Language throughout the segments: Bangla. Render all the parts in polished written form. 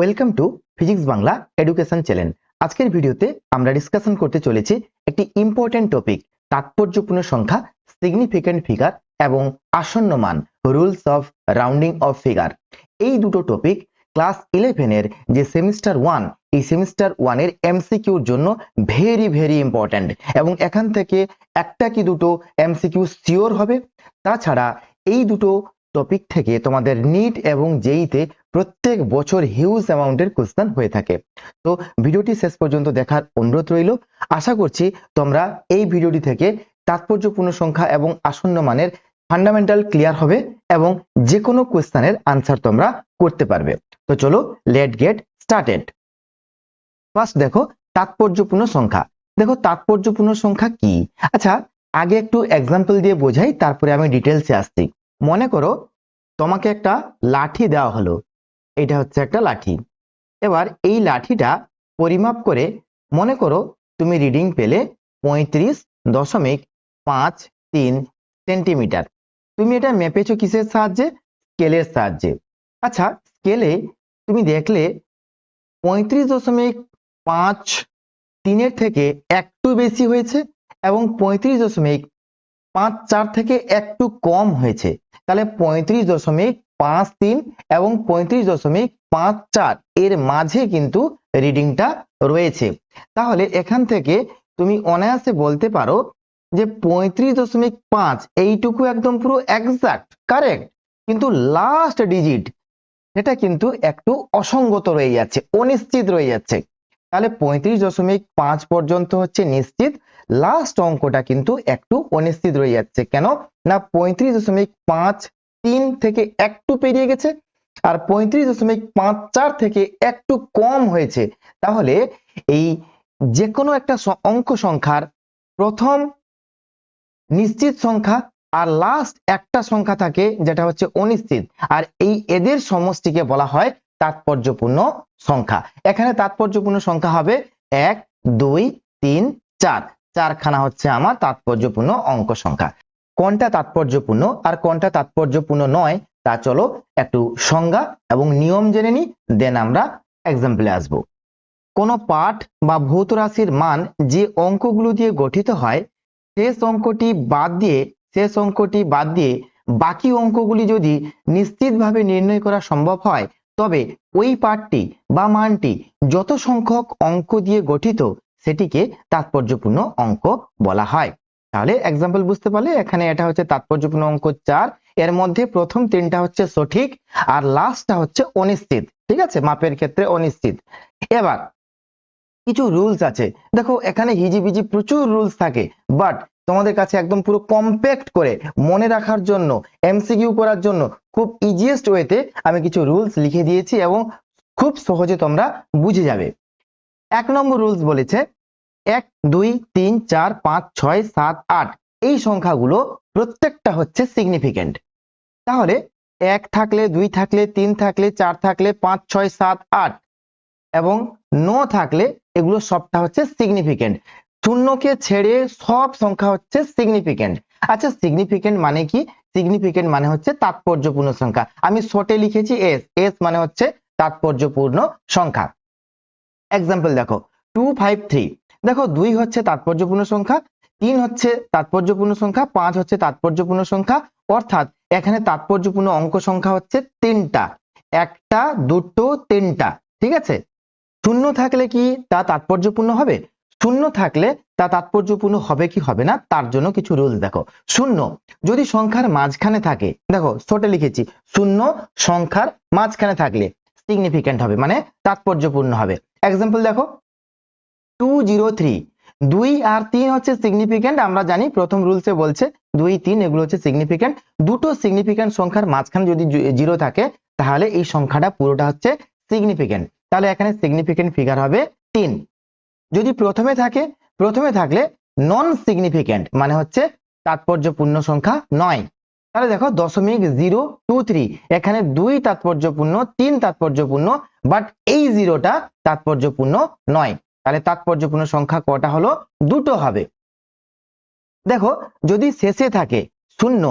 Welcome to physics Bangla education channel. আজকের ভিডিওতে আমরা ডিসকাশন করতে চলেছি একটি ইম্পর্টেন্ট টপিক, তাৎপর্যপূর্ণ সংখ্যা, সিগনিফিক্যান্ট ফিগার এবং আসন্ন মান, rules of rounding of figure. এই দুটো টপিক ক্লাস 11 এর যে সেমিস্টার 1, এই সেমিস্টার 1 এর এমসিকিউর জন্য ভেরি ভেরি ইম্পর্টেন্ট এবং এখান থেকে একটা কি দুটো এমসিকিউ শিওর হবে। তাছাড়া এই দুটো টপিক থেকে তোমাদের নিট এবং জেইতে প্রত্যেক বছর হিউজ অ্যামাউন্টের কোশ্চেন হয়ে থাকে। তো ভিডিওটি শেষ পর্যন্ত দেখার অনুরোধ রইল। আশা করছি তোমরা এই ভিডিওটি থেকে তাৎপর্যপূর্ণ সংখ্যা এবং আসন্ন মানের ফান্ডামেন্টাল ক্লিয়ার হবে এবং যে কোনো কোশ্চেনের আনসার তোমরা করতে পারবে। তো চলো লেট গেট স্টার্টেড। ফার্স্ট দেখো তাৎপর্যপূর্ণ সংখ্যা। দেখো তাৎপর্যপূর্ণ সংখ্যা কি? আচ্ছা, আগে একটু এক্সাম্পল দিয়ে বোঝাই, তারপরে আমি ডিটেলসে আসছি। মনে করো তোমাকে একটা লাঠি দেওয়া হলো, এটা হচ্ছে একটা লাঠি। এবার এই লাঠিটা পরিমাপ করে মনে করো তুমি রিডিং পেলে 35.53 সেন্টিমিটার। তুমি এটা মেপেছো কিসের সাহায্যে? স্কেলের সাহায্যে। আচ্ছা, স্কেলে তুমি দেখলে 35.53 থেকে একটু বেশি হয়েছে এবং 35.54 থেকে একটু কম হয়েছে। তাহলে 35.53 এবং 35.54 এর মাঝে কিন্তু রিডিংটা রয়েছে। তাহলে এখান থেকে তুমি অনায়াসে বলতে পারো যে 35.5 এইটুকু একদম পুরো এক্সাক্ট কারেক্ট, কিন্তু লাস্ট ডিজিট সেটা কিন্তু একটু অসঙ্গত রয়ে যাচ্ছে, অনিশ্চিত রয়ে যাচ্ছে। তাহলে 35.5 পর্যন্ত হচ্ছে নিশ্চিত, লাস্ট অঙ্কটা কিন্তু একটু অনিশ্চিত রয়ে যাচ্ছে। কেন না 35.53 থেকে একটু পেরিয়ে গেছে আর 35.54 থেকে একটু কম হয়েছে। তাহলে এই যে কোনো একটা অঙ্ক সংখ্যার প্রথম নিশ্চিত সংখ্যা আর লাস্ট একটা সংখ্যা থাকে যেটা হচ্ছে অনিশ্চিত, আর এদের সমষ্টিকে বলা হয় তাৎপর্যপূর্ণ সংখ্যা। এখানে তাৎপর্যপূর্ণ সংখ্যা হবে 1, 2, 3, 4, চারখানা হচ্ছে আমার তাৎপর্যপূর্ণ অঙ্ক সংখ্যা। কোনটা তাৎপর্যপূর্ণ আর কোনটা তাৎপর্যপূর্ণ নয় তা চলো একটু সংজ্ঞা এবং নিয়ম জেনে নিই, দেন আমরা এক্সাম্পলে আসবো। কোনো পাঠ বা ভৌত রাশির মান যে অঙ্কগুলো দিয়ে গঠিত হয় শেষ অঙ্কটি বাদ দিয়ে বাকি অঙ্কগুলি যদি নিশ্চিতভাবে নির্ণয় করা সম্ভব হয়, তবে ওই পাঠটি বা মানটি যত সংখ্যক অঙ্ক দিয়ে গঠিত সেটিকে তাৎপর্যপূর্ণ অঙ্ক বলা হয়। তাহলে এক্সাম্পল বুঝতে পারলে, এখানে এটা হচ্ছে তাৎপর্যপূর্ণ অঙ্ক 4, এর মধ্যে প্রথম 3টা হচ্ছে সঠিক আর লাস্টটা হচ্ছে অনিশ্চিত। ঠিক আছে, মাপের ক্ষেত্রে অনিশ্চিত। এবার কিছু রুলস আছে, দেখো এখানে হিজিবিজি প্রচুর রুলস থাকে, বাট তোমাদের কাছে একদম পুরো কম্প্যাক্ট করে মনে রাখার জন্য, এমসিকিউ করার জন্য খুব ইজিয়েস্ট ওয়েতে আমি কিছু রুলস লিখে দিয়েছি এবং খুব সহজে তোমরা বুঝে যাবে। 1 নম্বর রুলস বলেছে 1, 2, 3, 4, 5, 6, 7, 8 এই সংখ্যাগুলো প্রত্যেকটা হচ্ছে সিগনিফিক্যান্ট। তাহলে 1 থাকলে, 2 থাকলে, 3 থাকলে, 4 থাকলে, 5, 6, 7, 8 এবং 9 থাকলে এগুলো সবটা হচ্ছে সিগনিফিক্যান্ট। শূন্যকে ছেড়ে সব সংখ্যা হচ্ছে সিগনিফিক্যান্ট। আচ্ছা, সিগনিফিক্যান্ট মানে কি? সিগনিফিক্যান্ট মানে হচ্ছে তাৎপর্যপূর্ণ সংখ্যা। আমি শর্টে লিখেছি এস, এস মানে হচ্ছে তাৎপর্যপূর্ণ সংখ্যা। এক্সাম্পল দেখো 253, দেখো 2 হচ্ছে তাৎপর্যপূর্ণ সংখ্যা, 3 হচ্ছে তাৎপর্যপূর্ণ সংখ্যা, 5 হচ্ছে তাৎপর্যপূর্ণ সংখ্যা। অর্থাৎ এখানে তাৎপর্যপূর্ণ অঙ্ক সংখ্যা হচ্ছে 3টা, 1টা 2টো 3টা। ঠিক আছে, শূন্য থাকলে কি তা তাৎপর্যপূর্ণ হবে? শূন্য থাকলে তা তাৎপর্যপূর্ণ হবে কি হবে না তার জন্য কিছু রুলস দেখো। শূন্য যদি সংখ্যার মাঝখানে থাকে, দেখো ছোটে লিখেছি, শূন্য সংখ্যার মাঝখানে থাকলে সিগনিফিক্যান্ট হবে, মানে তাৎপর্যপূর্ণ হবে। এক্সাম্পল দেখো 203, 2 আর 3 হচ্ছে সিগনিফিক্যান্ট। আমরা জানি প্রথম রুলসে বলছে 2, 3 এগুলো হচ্ছে সিগনিফিক্যান্ট। দুটো সিগনিফিক্যান্ট সংখ্যার মাঝখানে যদি 0 থাকে তাহলে এই সংখ্যাটা পুরোটা হচ্ছে সিগনিফিক্যান্ট। তাহলে এখানে সিগনিফিক্যান্ট ফিগার হবে 3। যদি প্রথমে থাকলে নন সিগনিফিক্যান্ট মানে হচ্ছে তাৎপর্যপূর্ণ সংখ্যা নয়। তাহলে দেখো 0.023, এখানে 2 তাৎপর্যপূর্ণ, 3 তাৎপর্যপূর্ণ, বাট এই 0টা তাৎপর্যপূর্ণ নয়। তাহলে তাৎপর্যপূর্ণ সংখ্যা কটা হলো? 2টো হবে। দেখো যদি শেষে থাকে শূন্য,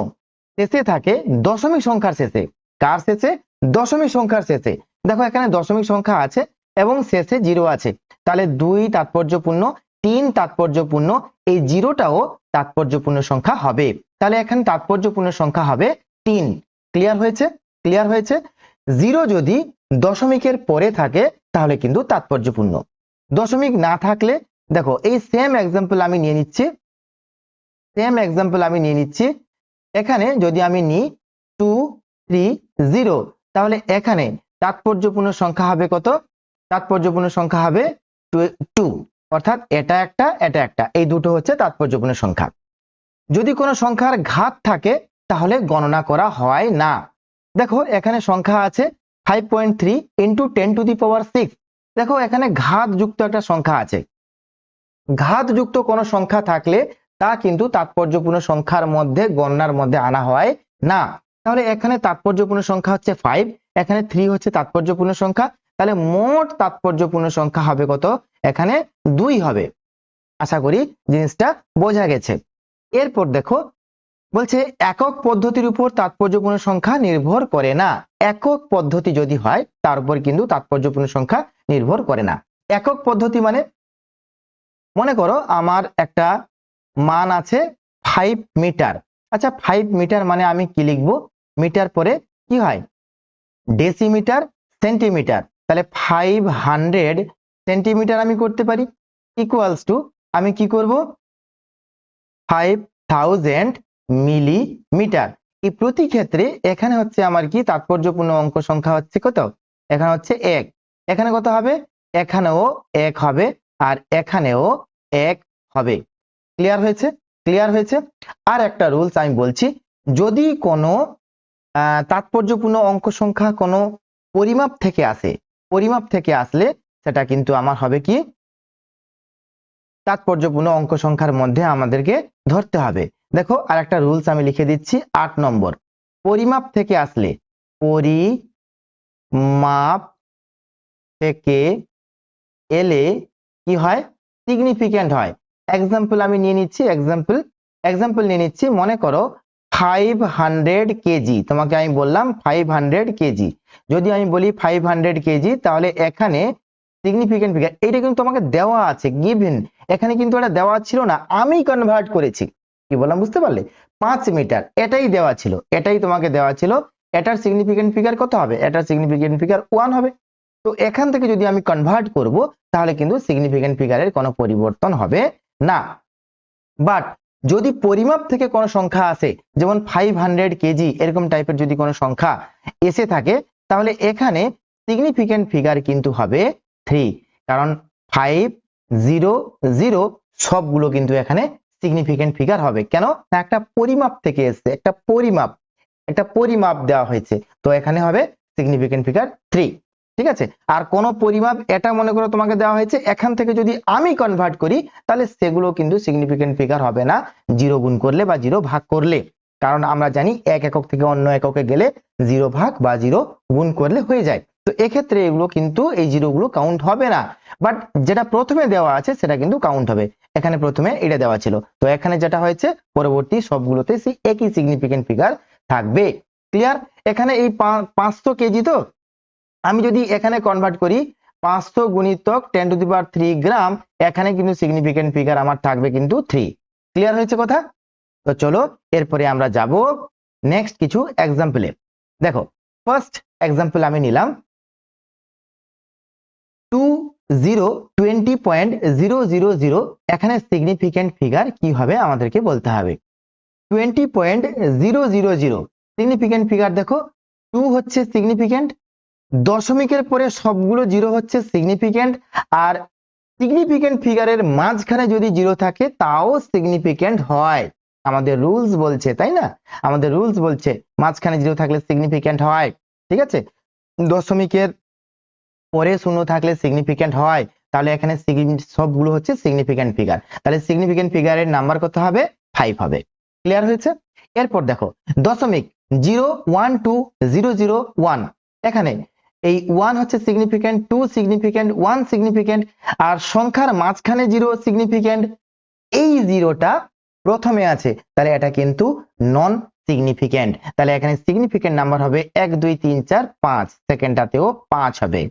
শেষে থাকে দশমিক সংখ্যার শেষে, কার শেষে? দশমিক সংখ্যার শেষে, দেখো এখানে দশমিক সংখ্যা আছে এবং শেষে 0 আছে, তাহলে 2 তাৎপর্যপূর্ণ, 3 তাৎপর্যপূর্ণ, এই 0টাও তাৎপর্যপূর্ণ সংখ্যা হবে। তাহলে এখানে তাৎপর্যপূর্ণ সংখ্যা হবে 3। ক্লিয়ার হয়েছে? ক্লিয়ার হয়েছে? 0 যদি দশমিকের পরে থাকে তাহলে কিন্তু তাৎপর্যপূর্ণ। দশমিক না থাকলে দেখো এই সেম এক্সাম্পল আমি নিয়ে নিচ্ছি, এখানে যদি আমি নিই 2 3 0, তাহলে এখানে তাৎপর্যপূর্ণ সংখ্যা হবে কত? তাৎপর্যপূর্ণ সংখ্যা হবে 2, অর্থাৎ এটা একটা, এই দুটো হচ্ছে তাৎপর্যপূর্ণ সংখ্যা। যদি কোনো সংখ্যার ঘাত থাকে তাহলে গণনা করা হয় না। দেখো এখানে সংখ্যা আছে 5.3 × 10⁶। দেখো এখানে ঘাত যুক্ত একটা সংখ্যা আছে, ঘাত যুক্ত কোনো সংখ্যা থাকলে তা কিন্তু তাৎপর্যপূর্ণ সংখ্যার মধ্যে গণনার মধ্যে আনা হয় না। তাহলে এখানে তাৎপর্যপূর্ণ সংখ্যা হচ্ছে 5, এখানে 3 হচ্ছে তাৎপর্যপূর্ণ সংখ্যা, তাহলে মোট তাৎপর্যপূর্ণ সংখ্যা হবে কত? এখানে 2 হবে। আশা করি জিনিসটা বোঝা গেছে। এরপর দেখো বলছে একক পদ্ধতির উপর তাৎপর্যপূর্ণ সংখ্যা নির্ভর করে না। একক পদ্ধতি যদি হয় তার উপর কিন্তু তাৎপর্যপূর্ণ সংখ্যা নির্ভর করে না। একক পদ্ধতি মানে মনে করো আমার একটা মান আছে 5 মিটার। আচ্ছা 5 মিটার মানে আমি কি লিখবো? মিটার পরে কি হয়? ডেসিমিটার, সেন্টিমিটার, তাহলে 500 সেন্টিমিটার আমি করতে পারি, ইকুয়ালস টু আমি কি করব? 5000 মিলিমিটার। এই প্রতি ক্ষেত্রে এখানে হচ্ছে আমার কি তাৎপর্যপূর্ণ অঙ্ক সংখ্যা হচ্ছে কত? এখানে হচ্ছে 1। এখানে কত হবে? এখানেও 1 হবে আর এখানেও 1 হবে। ক্লিয়ার হয়েছে? ক্লিয়ার হয়েছে? আর একটা রুলস আমি বলছি, যদি কোনো তাৎপর্যপূর্ণ অঙ্ক সংখ্যা কোনো পরিমাপ থেকে আসে, পরিমাপ থেকে আসলে সেটা কিন্তু আমার হবে কি তাৎপর্যপূর্ণ অঙ্ক সংখ্যার মধ্যে আমাদেরকে ধরতে হবে। দেখো আর একটা রুলস আমি লিখে দিচ্ছি, 8 নম্বর। পরিমাপ থেকে আসলে, পরিমাপ থেকে এলে কি হয়? সিগনিফিক্যান্ট হয়। এক্সাম্পল আমি নিয়ে নিচ্ছি, এক্সাম্পল নিয়ে নিচ্ছি। মনে করো 500 কেজি, তোমাকে আমি বললাম 500 কেজি। যদি আমি বলি 500 কেজি, তাহলে এখানে সিগনিফিক্যান্ট ফিগার এটা কিন্তু তোমাকে দেওয়া আছে, গিভেন। এখানে কিন্তু এটা দেওয়া ছিল না, আমি কনভার্ট করেছি। কি বললাম বুঝতে পারলে? 5 মিটার এটাই দেওয়া ছিল, এটাই তোমাকে দেওয়া ছিল। এটার সিগনিফিক্যান্ট ফিগার কত হবে? এটার সিগনিফিক্যান্ট ফিগার 1 হবে। তো এখান থেকে যদি আমি কনভার্ট করব তাহলে কিন্তু সিগনিফিক্যান্ট ফিগারের কোনো পরিবর্তন হবে না। বাট যদি পরিমাপ থেকে কোনো সংখ্যা আসে, যেমন 500 কেজি এরকম টাইপের যদি কোনো সংখ্যা এসে থাকে, তাহলে এখানে সিগনিফিক্যান্ট ফিগার কিন্তু হবে 3, কারণ 5 0 0 সবগুলো কিন্তু এখানে সিগনিফিক্যান্ট ফিগার হবে। কেন না? একটা পরিমাপ থেকে এসেছে, একটা পরিমাপ দেওয়া হয়েছে, তো এখানে হবে সিগনিফিক্যান্ট ফিগার 3। ঠিক আছে? আর কোন পরিমাপ এটা মনে করো তোমাকে দেওয়া হয়েছে, এখান থেকে যদি আমি কনভার্ট করি তাহলে সেগুলো কিন্তু সিগনিফিক্যান্ট ফিগার হবে না 0 গুণ করলে বা 0 ভাগ করলে। কারণ আমরা জানি এক একক থেকে অন্য এককে গেলে 0 ভাগ বা 0 গুণ করলে হয়ে যায়। তো এক্ষেত্রে এগুলো কিন্তু এই 0 গুলো কাউন্ট হবে না। বাট যেটা প্রথমে দেওয়া আছে সেটা কিন্তু কাউন্ট হবে। এখানে প্রথমে এটা দেওয়া ছিল, তো এখানে যেটা হয়েছে পরবর্তী সবগুলোতে সেই একই সিগনিফিক্যান্ট ফিগার থাকবে। ক্লিয়ার? এখানে এই 500 কেজি, তো আমি যদি এখানে কনভার্ট করি 500 গুণিতক 10⁻³ গ্রাম, এখানে কিন্তু সিগনিফিক্যান্ট ফিগার আমার থাকবে কিন্তু 3। ক্লিয়ার হয়েছে কথা? তো চলো এরপরে আমরা যাব নেক্সট কিছু এক্সাম্পলে। দেখো ফার্স্ট এক্সাম্পল আমি নিলাম 20.000। এখানে সিগনিফিক্যান্ট ফিগার কি হবে আমাদেরকে বলতে হবে। 20.000 সিগনিফিক্যান্ট ফিগার। দেখো 2 হচ্ছে সিগনিফিক্যান্ট, দশমিকের পরে সবগুলো 0 হচ্ছে সিগনিফিক্যান্ট, আর সিগনিফিক্যান্ট ফিগারের মাঝখানে যদি 0 থাকে তাও সিগনিফিক্যান্ট হয়। আমাদের রুলস বলছে, তাই না? আমাদের রুলস বলছে মাঝখানে 0 থাকলে সিগনিফিক্যান্ট হয়। ঠিক আছে? দশমিকের পরে 0 থাকলে সিগনিফিক্যান্ট হয়, তাহলে এখানে সবগুলো হচ্ছে সিগনিফিক্যান্ট ফিগার। তাহলে সিগনিফিক্যান্ট ফিগারের নাম্বার কত হবে? 5 হবে। ক্লিয়ার হয়েছে? এরপর দেখো দশমিক 0 1 2 0 0 1, এখানে এই 1 হচ্ছে সিগনিফিক্যান্ট, 2 সিগনিফিক্যান্ট, 1 সিগনিফিক্যান্ট, আর সংখ্যার মাঝখানে 0 সিগনিফিক্যান্ট। এই 0টা প্রথমে আছে, তাহলে এটা কিন্তু নন সিগনিফিকেন্ট। তাহলে এখানে সিগনিফিকেন্ট নাম্বার হবে 1 2 3 4 5, সেকেন্ডটাতেও 5 হবে।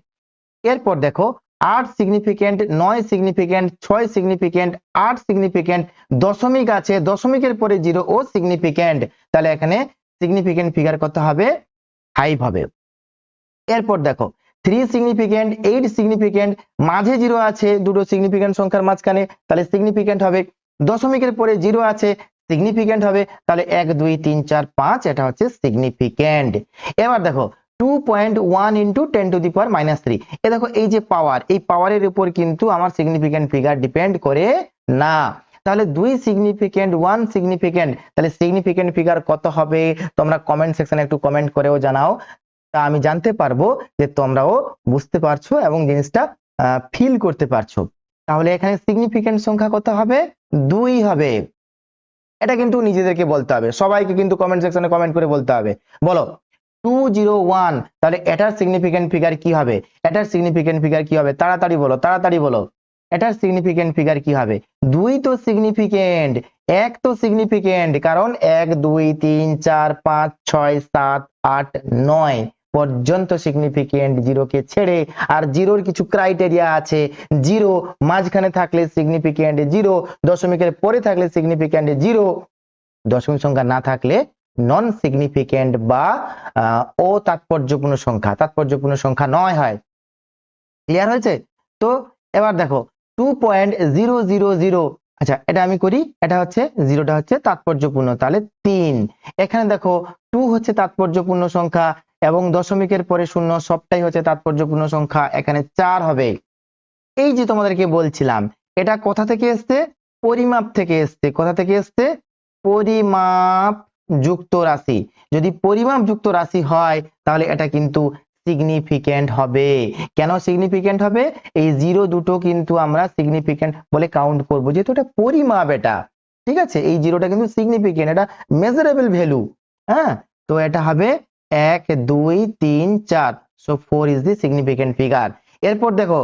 এরপর দেখো 8 সিগনিফিকেন্ট, 9 সিগনিফিকেন্ট, 6 সিগনিফিকেন্ট, 8 সিগনিফিকেন্ট, দশমিক আছে, দশমিকের পরে 0 ও সিগনিফিকেন্ট। তাহলে এখানে সিগনিফিকেন্ট ফিগার কত হবে? 5 হবে। এরপর দেখো 3 সিগনিফিকেন্ট, 8 সিগনিফিকেন্ট, মাঝে 0 আছে দুটো সিগনিফিকেন্ট সংখ্যার মাঝখানে, তাহলে সিগনিফিকেন্ট হবে। দশমিকের পরে 0 আছে, সিগনিফিকেন্ট হবে। তাহলে 1 2 3 4 5, এটা হচ্ছে সিগনিফিকেন্ট। এবার দেখো 2.1 ইন্টু 10 টু দি পাওয়ার -3। এ দেখো এই যে পাওয়ার, এই পাওয়ারের উপর কিন্তু আমার সিগনিফিকেন্ট ফিগার ডিপেন্ড করে না। তাহলে 2 সিগনিফিকেন্ট, 1 সিগনিফিকেন্ট, তাহলে সিগনিফিকেন্ট ফিগার কত হবে? তোমরা কমেন্ট সেকশনে একটু কমেন্ট করেও জানাও, তা আমি জানতে পারবো যে তোমরাও বুঝতে পারছো এবং জিনিসটা ফিল করতে পারছো। তাহলে এখানে সিগনিফিকেন্ট সংখ্যা কত হবে? 2 হবে। এটা কিন্তু নিজেদেরকে বলতে হবে, সবাইকে কিন্তু কমেন্ট সেকশনে কমেন্ট করে বলতে হবে। বলো 201, তাহলে এটার সিগনিফিকেন্ট ফিগার কি হবে? এটার সিগনিফিকেন্ট ফিগার কি হবে? তাড়াতাড়ি বলো, তাড়াতাড়ি বলো। এটার সিগনিফিকেন্ট ফিগার কি হবে? 2 তো সিগনিফিকেন্ট, 1 তো সিগনিফিকেন্ট, কারণ 1 2 3 4 5 6 7 8 9 পর্যন্ত সিগনিফিকেন্ট, 0 কে ছেড়ে। আর 0-র কিছু ক্রাইটেরিয়া আছে, 0 মাঝখানে থাকলে সিগনিফিকেন্ট 0, দশমিকের পরে থাকলে সিগনিফিকেন্ট 0, দশমিক সংখ্যা না থাকলে নন সিগনিফিকেন্ট বা ও তাৎপর্যপূর্ণ সংখ্যা, তাৎপর্যপূর্ণ সংখ্যা নয় হয়। ক্লিয়ার হয়েছে? তো এবার দেখো 2.000, আচ্ছা এটা আমি করি, এটা হচ্ছে 0টা হচ্ছে তাৎপর্যপূর্ণ, তাহলে 3। এখানে দেখো 2 হচ্ছে তাৎপর্যপূর্ণ সংখ্যা এবং দশমিকের পরে 0 সবটাই হচ্ছে তাৎপর্যপূর্ণ সংখ্যা, এখানে 4 হবে। এই যে তোমাদেরকে বলছিলাম, এটা কোথা থেকে এসছে? পরিমাপ থেকে এসছে। কোথা থেকে এসছে? পরিমাপ যুক্ত রাশি। যদি পরিমাপ যুক্ত রাশি হয় তাহলে এটা কিন্তু সিগনিফিকেন্ট হবে। কেন সিগনিফিকেন্ট হবে? এই 0 দুটো কিন্তু আমরা সিগনিফিকেন্ট বলে কাউন্ট করব, যেহেতু এটা পরিমাপ। এটা ঠিক আছে, এই 0টা কিন্তু সিগনিফিকেন্ট, এটা মেজারেবল ভ্যালু। হ্যাঁ, তো এটা হবে 1 2 3 4, so 4 is the significant figure. এরপর দেখো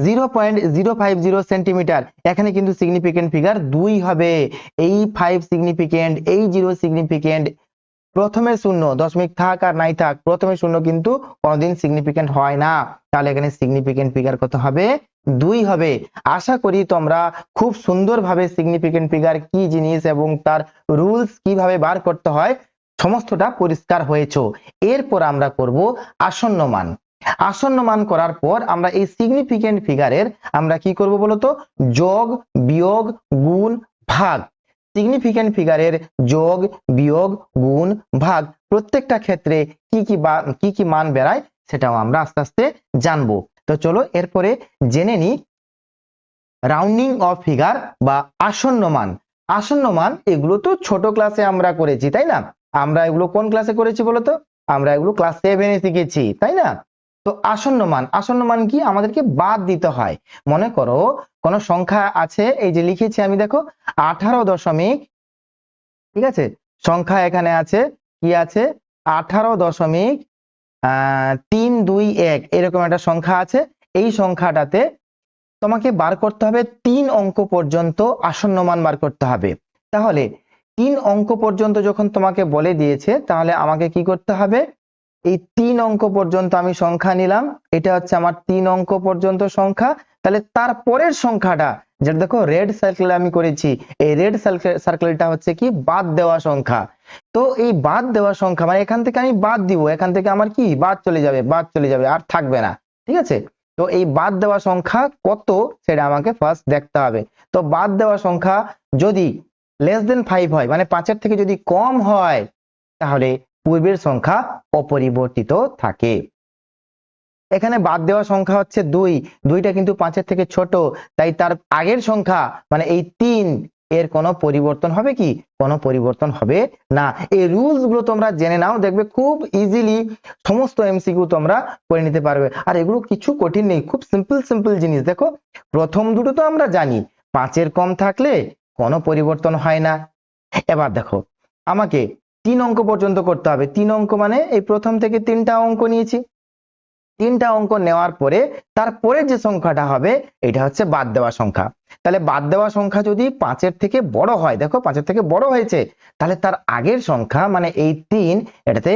0.050 সেন্টিমিটার, এখানে কিন্তু সিগনিফিকেন্ট ফিগার 2 হবে। এই 5 সিগনিফিকেন্ট, এই 0 সিগনিফিকেন্ট। প্রথমে 0, দশমিক থাক আর নাই থাক, প্রথমে 0 কিন্তু কোনোদিন সিগনিফিকেন্ট হয় না। তাহলে এখানে সিগনিফিকেন্ট ফিগার কত হবে? 2 হবে। আশা করি তোমরা খুব সুন্দরভাবে সিগনিফিকেন্ট ফিগার কি জিনিস এবং তার রুলস কিভাবে বার করতে হয় সমস্তটা পরিষ্কার হয়েছে। এরপর আমরা করব আসন্ন মান। আসন্ন মান করার পর আমরা এই সিগনিফিকেন্ট ফিগারের আমরা কি করব বলতো? যোগ, বিয়োগ, গুণ, ভাগ। সিগনিফিকেন্ট ফিগারের যোগ, বিয়োগ, গুণ, ভাগ প্রত্যেকটা ক্ষেত্রে কি কি মান বেরায় সেটাও আমরা আস্তে আস্তে জানবো। তো চলো এরপরে জেনে নি রাউন্ডিং অফ ফিগার বা আসন্ন মান। আসন্ন মান এগুলো তো ছোট ক্লাসে আমরা করেছি, তাই না? আমরা এগুলো কোন ক্লাসে করেছি বলতো? আমরা এগুলো ক্লাস 7-এ শিখেছি, তাই না? তো আসন্ন মান, আসন্ন মান কি? আমাদেরকে বাদ দিতে হয়। মনে করো কোন সংখ্যা আছে, এই যে লিখেছি আমি, দেখো 18 দশমিক, ঠিক আছে, সংখ্যা এখানে আছে, কি আছে? 18.321 এরকম একটা সংখ্যা আছে। এই সংখ্যাটাতে তোমাকে বার করতে হবে 3 অঙ্ক পর্যন্ত আসন্ন মান বার করতে হবে। তাহলে 3 অঙ্ক পর্যন্ত যখন তোমাকে বলে দিয়েছে, তাহলে আমাকে কি করতে হবে? এই 3 অঙ্ক পর্যন্ত আমি সংখ্যা নিলাম, এটা হচ্ছে আমার 3 অঙ্ক পর্যন্ত সংখ্যা। তাহলে তারপরের সংখ্যাটা, যেটা দেখো রেড সার্কেল আমি করেছি, এই রেড সার্কেলটা হচ্ছে কি? বাদ দেওয়া সংখ্যা। তো এই বাদ দেওয়া সংখ্যা মানে এখান থেকে আমি বাদ দিব, এখান থেকে আমার কি বাদ চলে যাবে, বাদ চলে যাবে, আর থাকবে না। ঠিক আছে, তো এই বাদ দেওয়া সংখ্যা কত সেটা আমাকে ফার্স্ট দেখতে হবে। তো বাদ দেওয়া সংখ্যা যদি লেস দেন 5 হয়, মানে 5-এর থেকে যদি কম হয়, তাহলে পূর্বের সংখ্যা অপরিবর্তিত থাকে। এখানে বাদ দেওয়া সংখ্যা হচ্ছে 2, 2টা কিন্তু 5-এর থেকে ছোট, তাই তার আগের সংখ্যা মানে এই 3 এর কোনো পরিবর্তন হবে কি? কোনো পরিবর্তন হবে না। এই রুলস গুলো তোমরা জেনে নাও, দেখবে খুব ইজিলি সমস্ত এমসিকিউ তোমরা করে নিতে পারবে। আর এগুলো কিছু কঠিন নেই, খুব সিম্পল সিম্পল জিনিস। দেখো প্রথম দুটো তো আমরা জানি, 5-এর কম থাকলে কোনো পরিবর্তন হয় না। এবার দেখো আমাকে 3 অঙ্ক পর্যন্ত করতে হবে। 3 অঙ্ক মানে এই প্রথম থেকে 3টা অঙ্ক নিয়েছি, তিনটা অঙ্ক নেওয়ার পরে তারপরে যে সংখ্যাটা হবে এটা হচ্ছে বাদ দেওয়া সংখ্যা। তাহলে বাদ দেওয়া সংখ্যা যদি 5-এর থেকে বড় হয়, দেখো 5-এর থেকে বড় হয়েছে, তাহলে তার আগের সংখ্যা মানে এই 3, এটাতে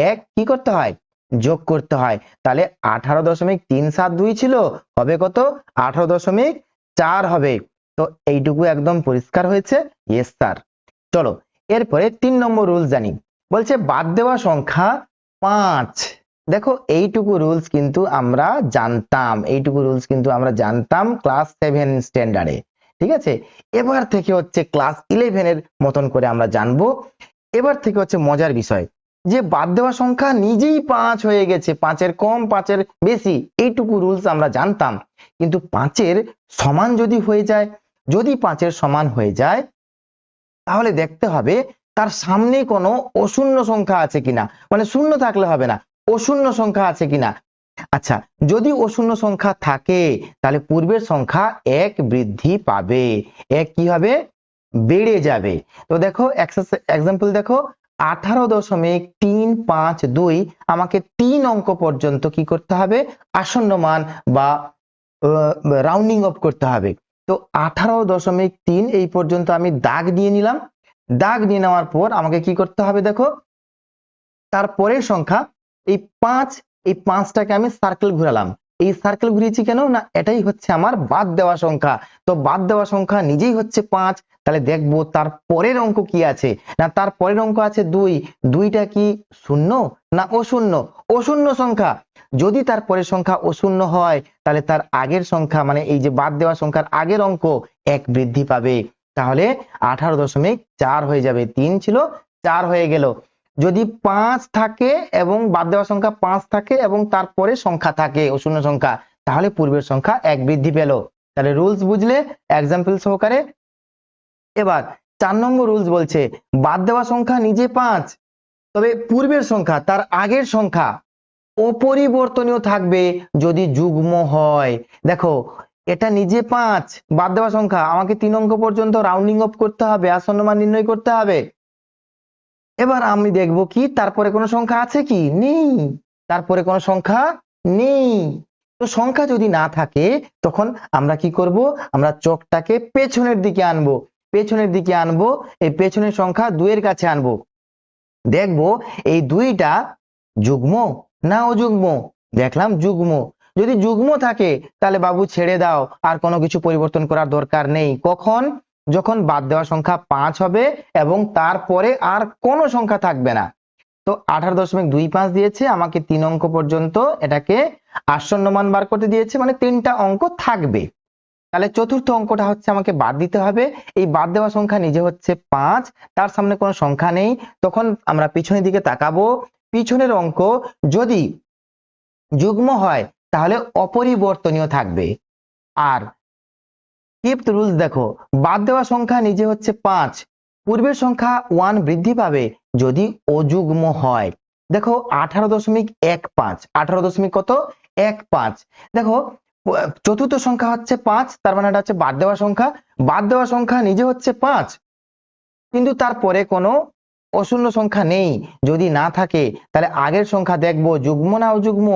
1 কি করতে হয়, যোগ করতে হয়। তাহলে 18.372 ছিল, হবে কত, 18.4 হবে। তো এইটুকু একদম পরিষ্কার হয়েছে? Yes sir. চলো এরপরে 3 নম্বর রুলস জানি। বলছে বাদ দেওয়া সংখ্যা 5। দেখো এইটুকু রুলস কিন্তু আমরা জানতাম ক্লাস 7 স্ট্যান্ডার্ডে, ঠিক আছে। এবার থেকে হচ্ছে ক্লাস 11 এর মতন করে আমরা জানবো। এবার থেকে হচ্ছে মজার বিষয়, যে বাদ দেওয়া সংখ্যা নিজেই 5 হয়ে গেছে, 5-এর কম 5-এর বেশি, এইটুকু রুলস আমরা জানতাম। কিন্তু 5-এর সমান যদি হয়ে যায়, যদি 5-এর সমান হয়ে যায়, তাহলে দেখতে হবে তার সামনে কোনো অশূন্য সংখ্যা আছে কিনা, মানে শূন্য থাকলে হবে না, অশূন্য সংখ্যা আছে কিনা। আচ্ছা, যদি অশূন্য সংখ্যা থাকে তাহলে পূর্বের সংখ্যা 1 বৃদ্ধি পাবে, 1 কি হবে, বেড়ে যাবে। তো দেখো এক্সাম্পল দেখো, 18.352 আমাকে 3 অঙ্ক পর্যন্ত কি করতে হবে, আসন্ন মান বা রাউন্ডিং অফ করতে হবে। তো 18.3 এই পর্যন্ত আমি দাগ দিয়ে নিলাম। দাগ দিয়ে নেওয়ার পর আমাকে কি করতে হবে, দেখো তারপরের সংখ্যা এই 5, এই 5টাকে আমি সার্কেল ঘোরালাম। এই সার্কেল ঘুরিয়েছি কেন না, এটাই হচ্ছে আমার বাদ দেওয়া সংখ্যা। তো বাদ দেওয়া সংখ্যা নিজেই হচ্ছে 5। তাহলে দেখবো তার পরের অঙ্ক কি আছে, না তার পরের অঙ্ক আছে 2। 2টা কি শূন্য না অশূন্য, অশূন্য সংখ্যা। যদি তার পরের সংখ্যা অশূন্য হয় তাহলে তার আগের সংখ্যা মানে এই যে বাদ দেওয়া সংখ্যার আগের অঙ্ক 1 বৃদ্ধি পাবে। তাহলে 18.4 হয়ে যাবে, 3 ছিল 4 হয়ে গেল। যদি 5 থাকে এবং বাদ দেওয়া সংখ্যা 5 থাকে এবং তারপরে সংখ্যা থাকে অশূন্য সংখ্যা, তাহলে পূর্বের সংখ্যা 1 বৃদ্ধি পেল। তাহলে রুলস বুঝলে এক্সাম্পল সহকারে। এবার 4 নম্বর রুলস বলছে বাদ দেওয়া সংখ্যা নিজে 5, তবে পূর্বের সংখ্যা তার আগের সংখ্যা অপরিবর্তনীয় থাকবে যদি যুগ্ম হয়। দেখো এটা নিজে 5 বাদ দেওয়া সংখ্যা, আমাকে 3 অঙ্ক পর্যন্ত রাউন্ডিং অফ করতে হবে, আসন্ন মান নির্ণয় করতে হবে। এবার আমি দেখব কি তারপরে কোনো সংখ্যা আছে কি, নেই, তারপরে কোনো সংখ্যা নেই। তো সংখ্যা যদি না থাকে তখন আমরা কি করব, আমরা চকটাকে পেছনের দিকে আনবো, পেছনের দিকে আনবো, এই পেছনের সংখ্যা 2 এর কাছে আনবো। দেখব এই 2টা যুগ্ম না অযুগ্ম, দেখলাম যুগ্ম। যদি যুগ্ম থাকে তাহলে বাবু ছেড়ে দাও, আর কোনো কিছু পরিবর্তন করার দরকার নেই। কখন, যখন বাদ দেওয়া সংখ্যা 5 হবে এবং তারপরে আর কোনো সংখ্যা থাকবে না। তো 18.25 দিয়েছে আমাকে 3 অঙ্ক পর্যন্ত এটাকে আসন্ন মান বার করতে দিয়েছে, মানে 3টা অঙ্ক থাকবে। তাহলে চতুর্থ অঙ্কটা হচ্ছে আমাকে বাদ দিতে হবে। এই বাদ দেওয়া সংখ্যা নিজে হচ্ছে 5, তার সামনে কোনো সংখ্যা নেই। তখন আমরা পিছনের দিকে তাকাবো, পিছনের অঙ্ক যদি যুগ্ম হয় তাহলে অপরিবর্তনীয় থাকবে। আর ফিফথ রুলস দেখো, বাদ দেওয়া সংখ্যা নিজে হচ্ছে 5, পূর্বের সংখ্যা 1 বৃদ্ধি পাবে যদি অযুগ্ম হয়। দেখো 18.15, 18.15, দেখো চতুর্থ সংখ্যা হচ্ছে 5, তার মানে এটা হচ্ছে বাদ দেওয়া সংখ্যা। বাদ দেওয়া সংখ্যা নিজে হচ্ছে 5, কিন্তু তারপরে কোনো অশূন্য সংখ্যা নেই। যদি না থাকে তাহলে আগের সংখ্যা দেখবো যুগ্ম না অযুগ্ম।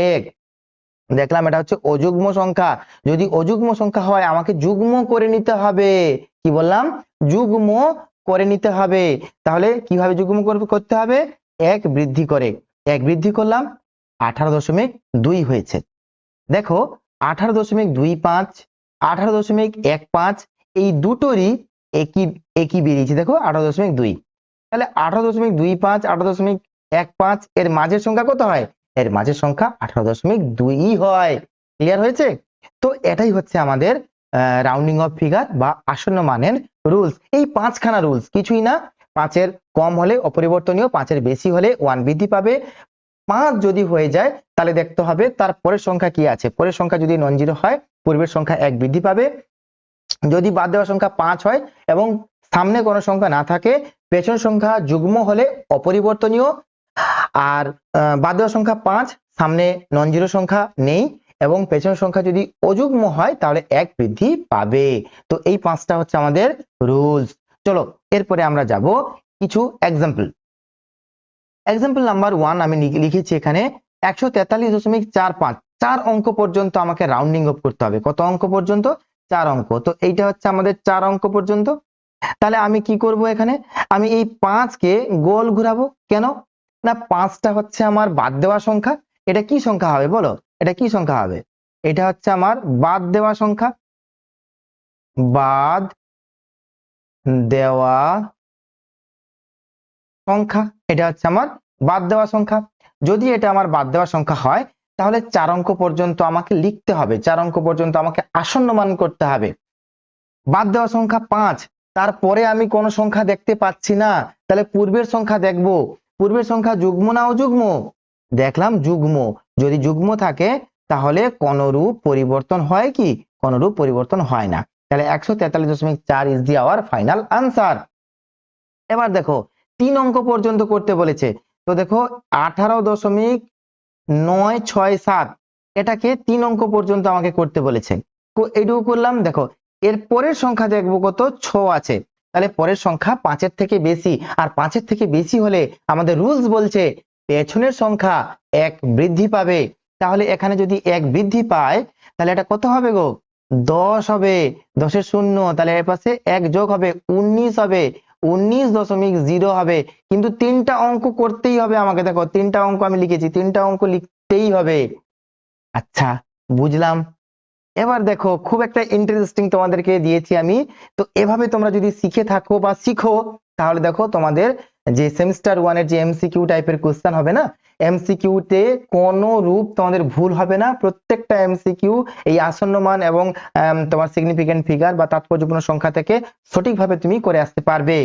1 দেখলাম এটা হচ্ছে অযুগ্ম সংখ্যা। যদি অযুগ্ম সংখ্যা হয় আমাকে যুগ্ম করে নিতে হবে। কি বললাম, যুগ্ম করে নিতে হবে। তাহলে কিভাবে যুগ্ম করতে হবে, 1 বৃদ্ধি করে, 1 বৃদ্ধি করলাম, 18.2 হয়েছে। দেখো 18.25, 18.15 এই দুটোরই একই একই বেরিয়েছে। দেখো 18.2, তাহলে 18.25, 18.15 এর মাঝের সংখ্যা কত হয়, এর মাঝের সংখ্যা 18.2 হয়। ক্লিয়ার হয়েছে? তো এটাই হচ্ছে আমাদের রাউন্ডিং অফ ফিগার বা আসন্ন মানের রুলস। এই 5খানা রুলস, কিছুই না। 5-এর কম হলে অপরিবর্তনীয়, 5-এর বেশি হলে 1 বৃদ্ধি পাবে। 5 যদি হয়ে যায় তাহলে দেখতে হবে তার পরের সংখ্যা কি আছে। পরের সংখ্যা যদি নন জিরো হয় পূর্বের সংখ্যা 1 বৃদ্ধি পাবে। যদি বাদ দেওয়া সংখ্যা 5 হয় এবং সামনে কোনো সংখ্যা না থাকে, পেছনের সংখ্যা যুগ্ম হলে অপরিবর্তনীয়। আর বাদ দেওয়া সংখ্যা 5, সামনে নন জিরো সংখ্যা নেই এবং পেছনের সংখ্যা যদি অযুগ্ম হয় তাহলে 1 বৃদ্ধি পাবে। তো এই 5টা হচ্ছে আমাদের রুলস। চলো এরপরে আমরা যাব কিছু এক্সাম্পল। এক্সাম্পল নাম্বার 1 আমি লিখেছি এখানে, 143.45 4 অঙ্ক পর্যন্ত আমাকে রাউন্ডিং অফ করতে হবে। কত অঙ্ক পর্যন্ত? 4 অঙ্ক। তো এইটা হচ্ছে আমাদের 4 অঙ্ক পর্যন্ত। তাহলে আমি কি করব এখানে? আমি এই 5 কে গোল ঘুরাবো। কেন? না 5টা হচ্ছে আমার বাদ দেওয়া সংখ্যা। এটা কি সংখ্যা হবে বলো? এটা কি সংখ্যা হবে? এটা হচ্ছে আমার বাদ দেওয়া সংখ্যা। বাদ দেওয়া সংখ্যা, এটা হচ্ছে আমার বাদ দেওয়া সংখ্যা। যদি এটা আমার বাদ দেওয়া সংখ্যা হয় তাহলে 4 অঙ্ক পর্যন্ত আমাকে লিখতে হবে, 4 অঙ্ক পর্যন্ত আমাকে আসন্ন মান করতে হবে। বাদ দেওয়া সংখ্যা 5, তারপরে আমি কোন সংখ্যা দেখতে পাচ্ছি না, তাহলে পূর্বের সংখ্যা দেখব। পূর্বের সংখ্যা যুগ্ম না অযুগ্ম? দেখলাম যুগ্ম। যদি যুগ্ম থাকে তাহলে কোনরূপ পরিবর্তন হয় কি? কোনরূপ পরিবর্তন হয় না। তাহলে 143.4 is the hour final answer. এবার দেখো 3 অঙ্ক পর্যন্ত করতে বলেছে। তো দেখো 18.967 এটাকে 3 অঙ্ক পর্যন্ত আমাকে করতে বলেছে। তো এইটুকু করলাম। দেখো এর পরের সংখ্যা দেখবো কত? 6 আছে। তাহলে পরের সংখ্যা 5-এর থেকে বেশি, আর 5-এর থেকে বেশি হলে আমাদের রুলস বলছে পেছনের সংখ্যা 1 বৃদ্ধি পাবে। তাহলে এখানে যদি 1 বৃদ্ধি পায় তাহলে এটা কত হবে গো? 10 হবে। 10-এর শূন্য, তাহলে এর পাশে 1 যোগ হবে 19 হবে। 19.0 হবে। কিন্তু 3টা অঙ্ক করতেই হবে আমাকে। দেখো 3টা অঙ্ক আমি লিখেছি, 3টা অঙ্ক লিখতেই হবে। আচ্ছা বুঝলাম। এবার দেখো খুব একটা ইন্টারেস্টিং তোমাদেরকে দিয়েছি আমি। তো এভাবে তোমরা যদি শিখে থাকো বা শিখো তাহলে দেখো তোমাদের যে সেমিস্টার 1 এর যে এমসিকিউ টাইপের কোশ্চেন হবে না, এমসিকিউ তে কোনো রূপ তোমাদের ভুল হবে না। প্রত্যেকটা এমসিকিউ এই আসন্ন মান এবং তোমার সিগনিফিকেন্ট ফিগার বা তাৎপর্যপূর্ণ সংখ্যা থেকে সঠিকভাবে তুমি করে আসতে পারবে।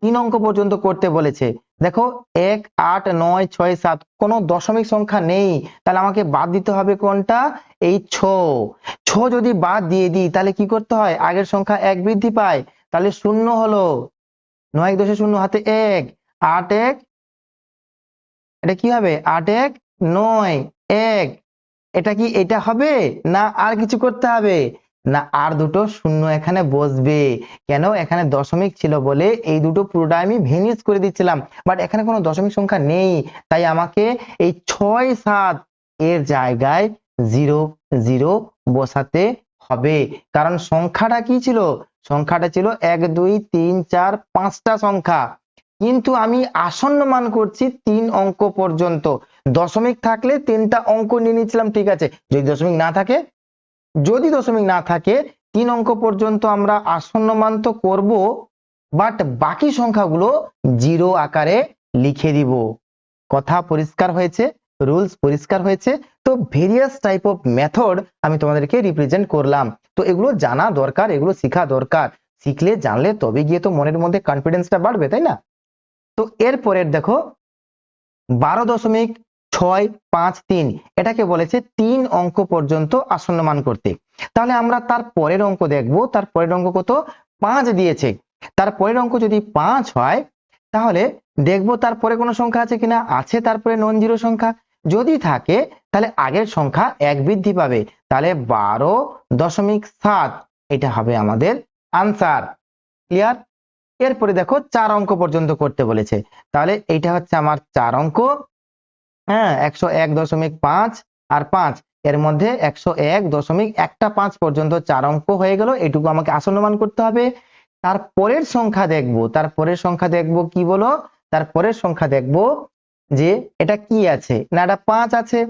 3 অঙ্ক পর্যন্ত করতে বলেছে। দেখো 1, 8, 9, 6, 7 কোনো দশমিক সংখ্যা নেই, তাহলে আমাকে বাদ দিতে হবে কোনটা? এই 6 যদি বাদ দিয়ে দিই তাহলে কি করতে হয়? আগের সংখ্যা 1 বৃদ্ধি পায়, তাহলে শূন্য হলো। 9 10 শূন্য হাতে 1, 8 1, এটা কি হবে? 8 1 9 1। এটা কি এটা হবে না আর কিছু করতে হবে? না আর দুটো শূন্য এখানে বসবে। কেন? এখানে দশমিক ছিল বলে এই দুটো পুরোটা আমি ভেনিস করে দিচ্ছিলাম, বাট এখানে কোনো দশমিক সংখ্যা নেই, তাই আমাকে এই 6 7 এর জায়গায় 0 0 বসাতে হবে। কারণ সংখ্যাটা কি ছিল? সংখ্যাটা ছিল 1 2 3 4 5টা সংখ্যা, কিন্তু আমি আসন্ন মান করছি 3 অঙ্ক পর্যন্ত। দশমিক থাকলে 3টা অঙ্ক নিয়ে নিচ্ছিলাম, ঠিক আছে। যদি দশমিক না থাকে, যদি দশমিক না থাকে 3 অঙ্ক পর্যন্ত আমরা আসন্ন মান তো করব, বাট বাকি সংখ্যাগুলো 0 আকারে লিখে দিব। কথা পরিষ্কার হয়েছে? রুলস পরিষ্কার হয়েছে? তো ভেরিয়াস টাইপ অফ মেথড আমি তোমাদেরকে রিপ্রেজেন্ট করলাম। তো এগুলো জানা দরকার, এগুলো শেখা দরকার। শিখলে জানলে তবে গিয়ে তো মনের মধ্যে কনফিডেন্সটা বাড়বে, তাই না? তো এরপরের দেখো 12.653 এটাকে বলেছে 3 অঙ্ক পর্যন্ত আসন্ন মান করতে। তাহলে আমরা তার পরের অঙ্ক দেখব। তার পরের অঙ্ক কত? 5 দিয়েছে। তার পরের অঙ্ক যদি 5 হয় তাহলে দেখব তারপরে কোনো সংখ্যা আছে কিনা। আছে, তারপরে নন জিরো সংখ্যা। যদি থাকে তাহলে আগের সংখ্যা 1 বৃদ্ধি পাবে, তাহলে 12.7 এটা হবে আমাদের আনসার। ক্লিয়ার? এরপরে দেখো 4 অঙ্ক পর্যন্ত করতে বলেছে। তাহলে এইটা হচ্ছে আমার 4 অঙ্ক। হ্যাঁ 101.5 আর 5 এর মধ্যে 101.15 পর্যন্ত 4 অঙ্ক হয়ে গেল। এটুকু আমাকে আসন্ন মান করতে হবে। তারপরের সংখ্যা দেখব, তারপরের সংখ্যা দেখব কি বলো? তারপরের সংখ্যা দেখব যে এটা কি আছে না, এটা 5 আছে।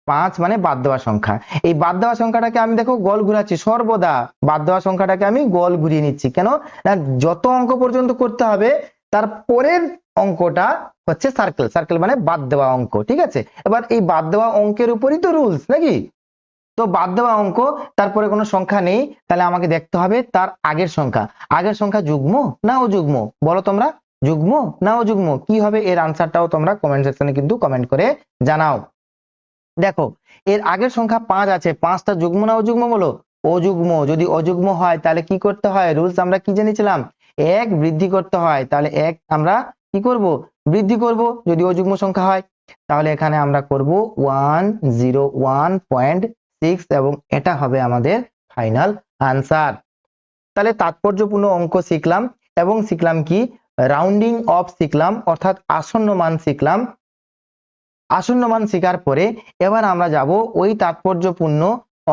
5 মানে বাদ দেওয়া সংখ্যা। এই বাদ দেওয়া সংখ্যাটাকে আমি দেখো গোল ঘুরাচ্ছি, সর্বদা বাদ দেওয়া সংখ্যাটাকে আমি গোল ঘুরিয়ে নিচ্ছি। কেন না যত অঙ্ক পর্যন্ত করতে হবে তারপরের অঙ্কটা হচ্ছে সার্কেল। সার্কেল মানে বাদ দেওয়া অঙ্ক, ঠিক আছে। এবার এই বাদ দেওয়া অঙ্কের উপরই তো রুলস নাকি। তো বাদ দেওয়া অঙ্ক, তারপরে কোনো সংখ্যা নেই, তাহলে আমাকে দেখতে হবে তার আগের সংখ্যা। আগের সংখ্যা যুগ্ম না অযুগ্ম বলো তোমরা? যুগ্ম না অযুগ্ম? কি হবে এর আনসারটাও তোমরা কমেন্ট সেকশনে কিন্তু কমেন্ট করে জানাও। দেখো এর আগের সংখ্যা 5 আছে, 5টা যুগ্ম না অযুগ্ম বলো? অযুগ্ম। যদি অযুগ্ম হয় তাহলে কি করতে হয়? রুলস আমরা কি জেনেছিলাম? 1 বৃদ্ধি করতে হয়, তাহলে 1 আমরা কি করব? বৃদ্ধি করব যদি অযুগ্ম সংখ্যা হয়। তাহলে এখানে আমরা করব 101.6 এবং এটা হবে আমাদের ফাইনাল আনসার। তাহলে তাৎপর্যপূর্ণ অঙ্ক শিখলাম এবং শিখলাম কি? রাউন্ডিং অফ শিখলাম, অর্থাৎ আসন্ন মান শিখলাম। আসন্ন মান স্বীকার করে এবার আমরা যাব ওই তাৎপর্যপূর্ণ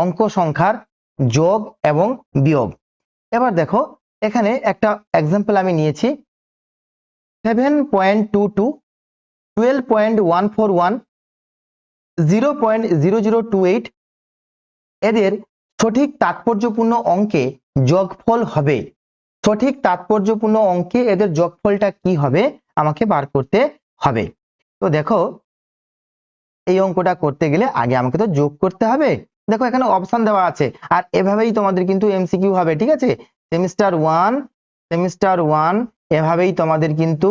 অঙ্ক সংখ্যার যোগ এবং বিয়োগ। এবার দেখো এখানে একটা এক্সাম্পল আমি নিয়েছি 7.22, 12.141, 0.0028 এদের সঠিক তাৎপর্যপূর্ণ অঙ্কে যোগফল হবে। সঠিক তাৎপর্যপূর্ণ অঙ্কে এদের যোগফলটা কি হবে আমাকে বার করতে হবে। তো দেখো এই অঙ্কটা করতে গেলে আগে আমাকে তো যোগ করতে হবে। দেখো এখানে অপশন দেওয়া আছে আর এভাবেই তোমাদের কিন্তু এমসিকিউ হবে, ঠিক আছে। সেমিস্টার ওয়ান এভাবেই তোমাদের কিন্তু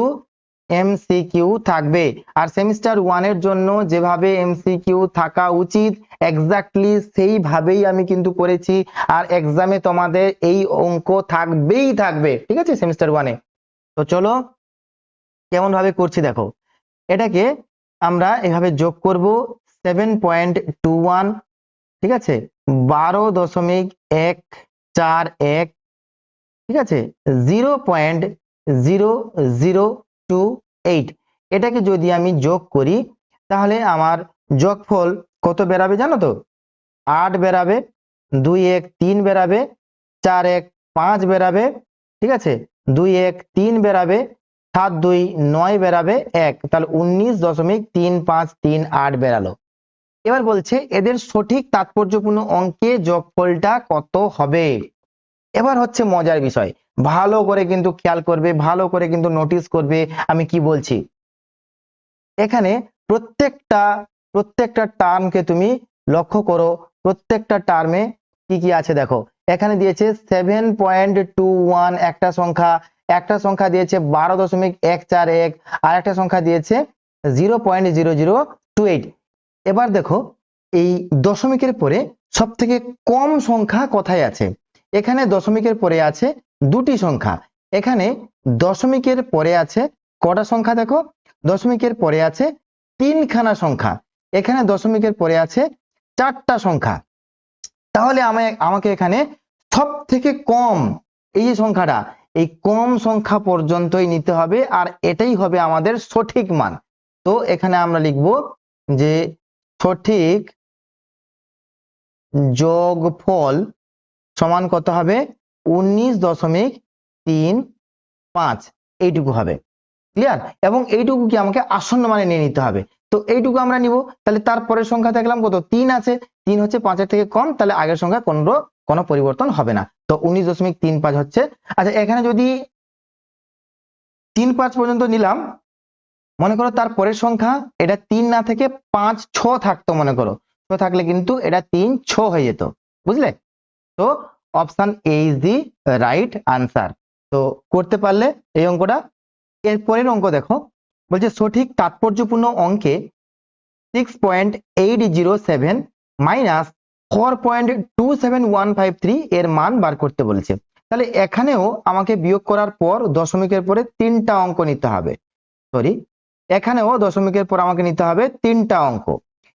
এমসিকিউ থাকবে। আর সেমিস্টার ওয়ানের জন্য যেভাবে এমসিকিউ থাকা উচিত এক্স্যাক্টলি সেইভাবেই আমি কিন্তু করেছি। আর এক্সামে তোমাদের এই অঙ্ক থাকবেই থাকবে, ঠিক আছে, সেমিস্টার ওয়ানে। তো চলো কেমন ভাবে করছি দেখো। এটাকে আমরা এভাবে যোগ করব 7.21, ঠিক আছে, 12.141, ঠিক আছে, 0.0028 এটাকে যদি আমি যোগ করি তাহলে আমার যোগফল কত বেরাবে জানো তো? 8 বেরাবে, 2 1 3 বেরাবে, 4 1 5 বেরাবে, ঠিক আছে, 2 1 3 বেরাবে, 7 2 9 বেরাবে 1, তাহলে 19.3538 বেরালো। এবার বলছে এদের সঠিক তাৎপর্যপূর্ণ অঙ্কে যোগফলটা কত হবে। এবার হচ্ছে মজার বিষয়, ভালো করে কিন্তু খেয়াল করবে, ভালো করে কিন্তু নোটিস করবে আমি কি বলছি। এখানে প্রত্যেকটা টার্মকে তুমি লক্ষ্য করো, প্রত্যেকটা টার্মে কি কি আছে দেখো। এখানে দিয়েছে 7.21 একটা সংখ্যা দিয়েছে 12.141, আর একটা সংখ্যা দিয়েছে 0.0028। এবার দেখো এই দশমিকের পরে সব থেকে কম সংখ্যা কোথায় আছে। এখানে দশমিকের পরে আছে দুটি সংখ্যা। এখানে দশমিকের পরে আছে কটা সংখ্যা দেখো, দশমিকের পরে আছে তিনখানা সংখ্যা। এখানে দশমিকের পরে আছে চারটা সংখ্যা। তাহলে আমাকে এখানে সব থেকে কম এই যে সংখ্যাটা, এই কম সংখ্যা পর্যন্তই নিতে হবে আর এটাই হবে আমাদের সঠিক মান। তো এখানে আমরা লিখব যে সঠিক যোগফল সমান কত হবে 19.35 এইটুকু হবে। ক্লিয়ার? এবং এইটুকু কি আমাকে আসন্ন মানে নিয়ে নিতে হবে। তো এইটুকু আমরা নিব, তাহলে তারপরের সংখ্যা দেখলাম কত 3 আছে, 3 হচ্ছে 5 এর থেকে কম, তাহলে আগের সংখ্যা কোনো পরিবর্তন হবে না। তো 19.35 হচ্ছে। আচ্ছা এখানে যদি 3 5 পর্যন্ত নিলাম, মনে করো তারপরের সংখ্যা এটা 3 না থেকে 5 6 থাকতো, মনে করো 6 থাকলে কিন্তু এটা 3 6 হয়ে যেত, বুঝলে? তো option A is the right answer. তো করতে পারলে এই অঙ্কটা। এরপরের অঙ্ক দেখো, বলছে সঠিক তাৎপর্যপূর্ণ অঙ্কে 6.807 মাইনাস 4.27153 এর মান বার করতে বলেছে। তাহলে এখানেও আমাকে বিয়োগ করার পর দশমিকের পরে তিনটা অঙ্ক নিতে হবে। এখানেও দশমিকের পর আমাকে নিতে হবে তিনটা অঙ্ক।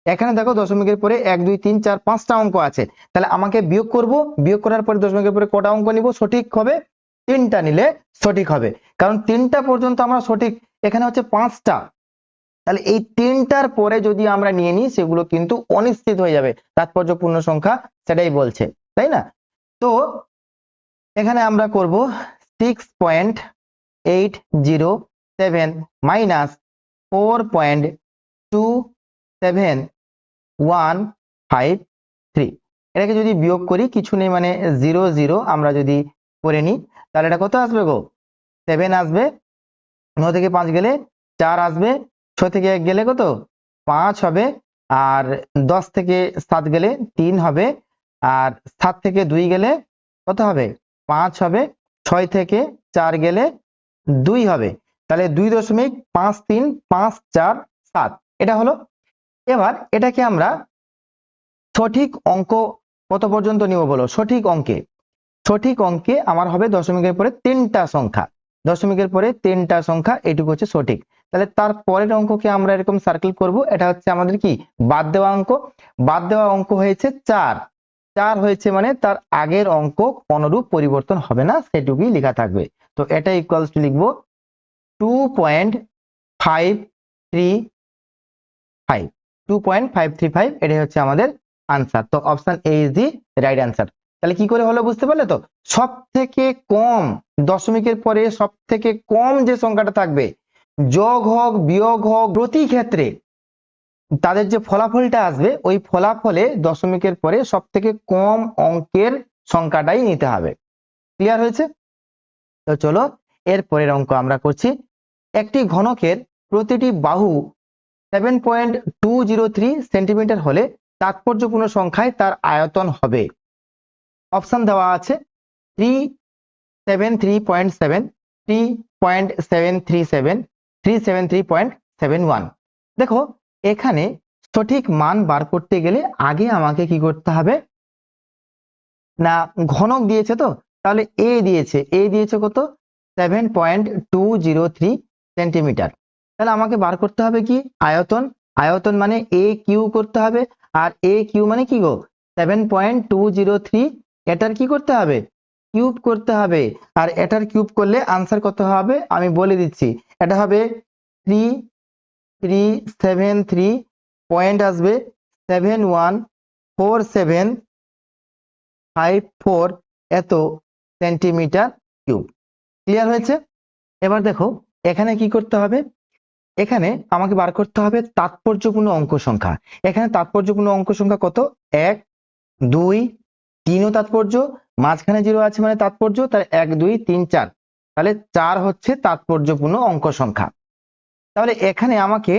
এখানে দেখো দশমিকের পরে 1 2 3 4 5টা অঙ্ক আছে, তাহলে আমাকে বিয়োগ করব, বিয়োগ করার পরে দশমিকের পরে কটা অঙ্ক নিব সঠিক হবে, তিনটা নিলে সঠিক হবে। কারণ তিনটা পর্যন্ত আমরা সঠিক, এখানে হচ্ছে 5টা, তাহলে এই তিনটার পরে যদি আমরা নিয়ে নিই সেগুলো কিন্তু অনিশ্চিত হয়ে যাবে, তাৎপর্যপূর্ণ সংখ্যা সেটাই বলছে, তাই না? তো এখানে আমরা করব 6.807 মাইনাস 4.27153, এটাকে যদি বিয়োগ করি কিছু নেই মানে 0 0 আমরা যদি করে নিই তাহলে এটা কত আসবে গো, 7 আসবে, 9 থেকে 5 গেলে 4 আসবে, 6 থেকে 1 গেলে কত 5 হবে, আর 10 থেকে 7 গেলে 3 হবে, আর 7 থেকে 2 গেলে কত হবে 5 হবে, 6 থেকে 4 গেলে 2 হবে, তাহলে 2.5354 এটা হলো। এবার এটাকে আমরা সঠিক অঙ্ক কত পর্যন্ত নিব বলো। সঠিক অঙ্কে আমার হবে দশমিকের পরে তিনটা সংখ্যা, দশমিকের পরে তিনটা সংখ্যা, এটুকু হচ্ছে সঠিক। তাহলে তার পরের অঙ্ককে আমরা এরকম সার্কেল করব, এটা হচ্ছে আমাদের কি বাদ দেওয়া অঙ্ক। বাদ দেওয়া অঙ্ক হয়েছে 4 হয়েছে মানে তার আগের অঙ্ক অনুরূপ পরিবর্তন হবে না, সেটুকুই লেখা থাকবে। তো এটা ইকুয়ালস টু লিখবো 2.53 5, 2.535 এটাই হচ্ছে আমাদের আনসার। তো option A is the right answer. তাহলে কি করে হলো বুঝতে পারলে তো? সব থেকে কম, দশমিকের পরে সব থেকে কম যে সংখ্যাটা থাকবে, যোগ হোক বিয়োগ হোক, প্রতি ক্ষেত্রে তাদের যে ফলাফলটা আসবে ওই ফলাফলে দশমিকের পরে সব থেকে কম অঙ্কের সংখ্যাটাই নিতে হবে। ক্লিয়ার হয়েছে? তো চলো এর পরের অঙ্ক আমরা করছি। একটি ঘনকের প্রতিটি বাহু 7.203 সেন্টিমিটার হলে তাৎপর্যপূর্ণ সংখ্যায় তার আয়তন হবে। অপশন দেওয়া আছে 373.7, 3.737, 373.71। দেখো এখানে সঠিক মান বার করতে গেলে আগে আমাকে কি করতে হবে না, ঘনক দিয়েছে তো, তাহলে এ দিয়েছে কত 7.203 সেন্টিমিটার। তাহলে আমাকে বার করতে হবে কি আয়তন। আয়তন মানে এ কিউ করতে হবে, আর এ কিউ মানে কি গো 7.203, এটার কি করতে হবে কিউব করতে হবে। আর এটার কিউব করলে আনসার কত হবে আমি বলে দিচ্ছি, এটা হবে 3373 পয়েন্ট আসবে 714754 এত সেন্টিমিটার কিউব। ক্লিয়ার হয়েছে? এবার দেখো এখানে কি করতে হবে, এখানে আমাকে বার করতে হবে তাৎপর্যপূর্ণ অঙ্ক সংখ্যা। এখানে তাৎপর্যপূর্ণ অঙ্ক সংখ্যা কত 1 2 3ও তাৎপর্য, মাঝখানে 0 আছে মানে তাৎপর্য, তাহলে 1 2 3 4, তাহলে 4 হচ্ছে তাৎপর্যপূর্ণ অঙ্ক সংখ্যা। তাহলে এখানে আমাকে